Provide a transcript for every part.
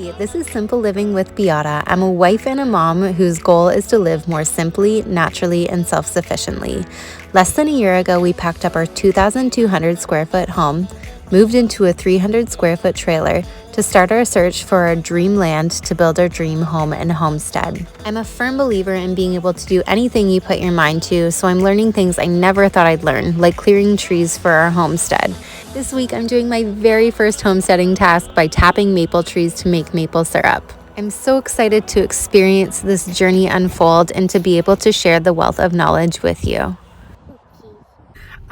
Hey, this is Simple Living with Biata. I'm a wife and a mom whose goal is to live more simply, naturally, and self-sufficiently. Less than a year ago, we packed up our 2,200 square foot home, moved into a 300 square foot trailer to start our search for our dream land to build our dream home and homestead. I'm a firm believer in being able to do anything you put your mind to, so I'm learning things I never thought I'd learn, like clearing trees for our homestead. This week, I'm doing my very first homesteading task by tapping maple trees to make maple syrup. I'm so excited to experience this journey unfold and to be able to share the wealth of knowledge with you.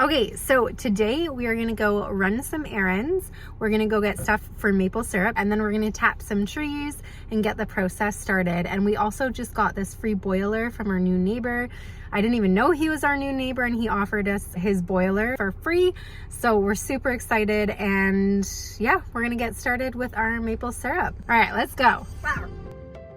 Okay, so today we are gonna go run some errands. We're gonna go get stuff for maple syrup, and then we're gonna tap some trees and get the process started. And we also just got this free boiler from our new neighbor. I didn't even know he was our new neighbor, and he offered us his boiler for free. So we're super excited, and yeah, we're gonna get started with our maple syrup. All right, let's go. Wow.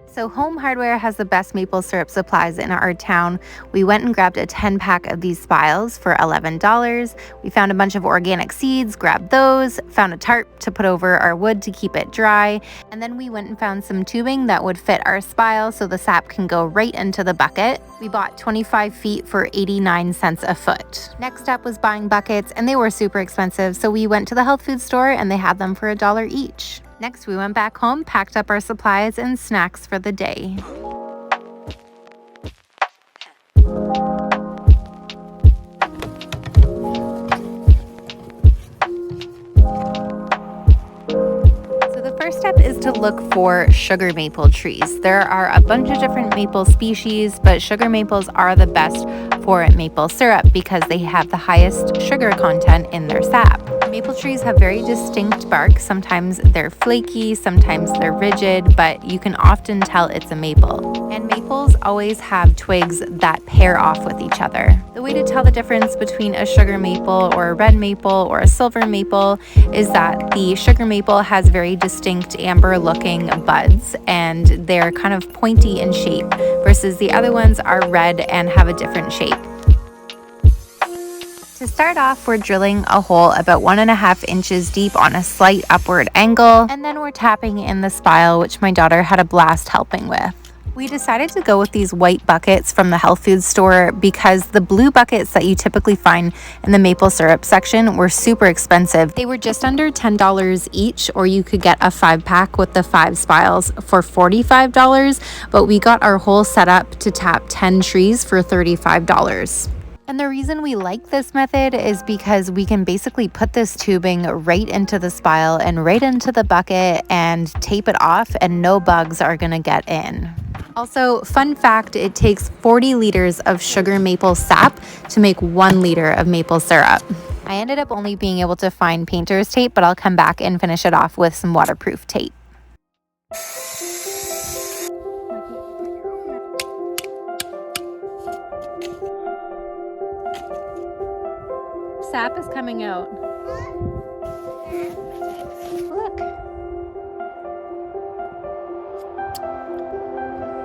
So Home Hardware has the best maple syrup supplies in our town. We went and grabbed a 10-pack of these spiles for $11. We found a bunch of organic seeds, grabbed those, found a tarp to put over our wood to keep it dry, and then we went and found some tubing that would fit our spile so the sap can go right into the bucket. We bought 25 feet for 89 cents a foot. Next up was buying buckets, and they were super expensive, so we went to the health food store and they had them for $1 each. Next, we went back home, packed up our supplies and snacks for the day. First step is to look for sugar maple trees. There are a bunch of different maple species, but sugar maples are the best for maple syrup because they have the highest sugar content in their sap. Maple trees have very distinct bark. Sometimes they're flaky, sometimes they're rigid, but you can often tell it's a maple. And maples always have twigs that pair off with each other. The way to tell the difference between a sugar maple or a red maple or a silver maple is that the sugar maple has very distinct amber looking buds, and they're kind of pointy in shape, versus the other ones are red and have a different shape. To start off, we're drilling a hole about 1.5 inches deep on a slight upward angle, and then we're tapping in the spile, which my daughter had a blast helping with. We decided to go with these white buckets from the health food store because the blue buckets that you typically find in the maple syrup section were super expensive. They were just under $10 each, or you could get a 5-pack with the 5 spiles for $45, but we got our hole set up to tap 10 trees for $35. And the reason we like this method is because we can basically put this tubing right into the spile and right into the bucket and tape it off, and no bugs are gonna get in. Also, fun fact, it takes 40 liters of sugar maple sap to make 1 liter of maple syrup. I ended up only being able to find painter's tape, but I'll come back and finish it off with some waterproof tape. Sap is coming out. Look.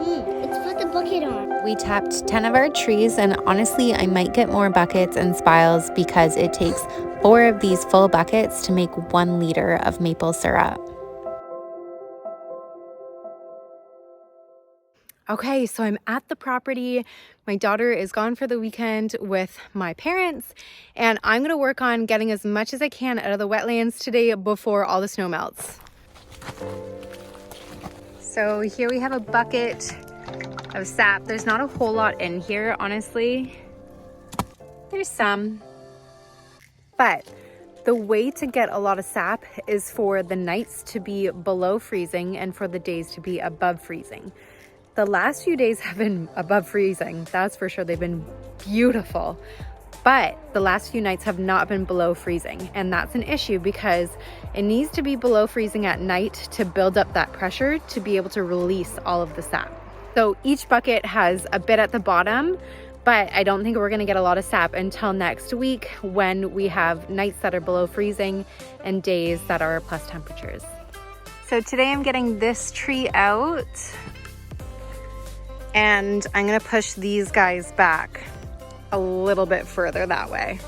It's put the bucket on. We tapped 10 of our trees, and honestly, I might get more buckets and spiles because it takes 4 of these full buckets to make 1 liter of maple syrup. Okay, so I'm at the property. My daughter is gone for the weekend with my parents, and I'm gonna work on getting as much as I can out of the wetlands today before all the snow melts. So here we have a bucket of sap. There's not a whole lot in here, honestly. There's some, but the way to get a lot of sap is for the nights to be below freezing and for the days to be above freezing. The last few days have been above freezing, that's for sure. They've been beautiful, but the last few nights have not been below freezing, and that's an issue because it needs to be below freezing at night to build up that pressure to be able to release all of the sap. So each bucket has a bit at the bottom, but I don't think we're gonna get a lot of sap until next week when we have nights that are below freezing and days that are plus temperatures. So today I'm getting this tree out, and I'm gonna push these guys back a little bit further that way.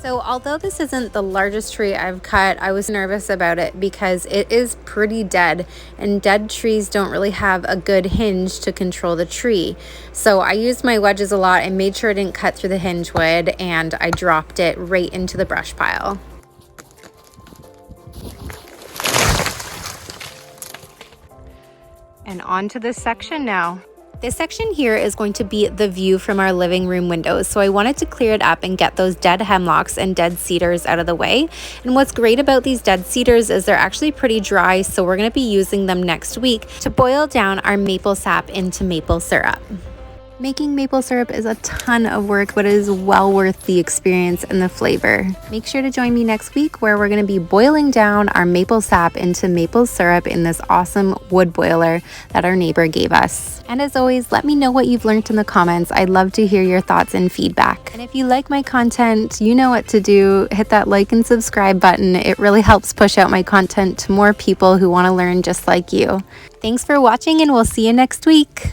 So although this isn't the largest tree I've cut, I was nervous about it because it is pretty dead, and dead trees don't really have a good hinge to control the tree. So I used my wedges a lot and made sure I didn't cut through the hinge wood, and I dropped it right into the brush pile. And on to this section now. This section here is going to be the view from our living room windows, so I wanted to clear it up and get those dead hemlocks and dead cedars out of the way. And what's great about these dead cedars is they're actually pretty dry, so we're going to be using them next week to boil down our maple sap into maple syrup. Making maple syrup is a ton of work, but it is well worth the experience and the flavor. Make sure to join me next week where we're going to be boiling down our maple sap into maple syrup in this awesome wood boiler that our neighbor gave us. And as always, let me know what you've learned in the comments. I'd love to hear your thoughts and feedback. And if you like my content, you know what to do. Hit that like and subscribe button. It really helps push out my content to more people who want to learn just like you. Thanks for watching, and we'll see you next week.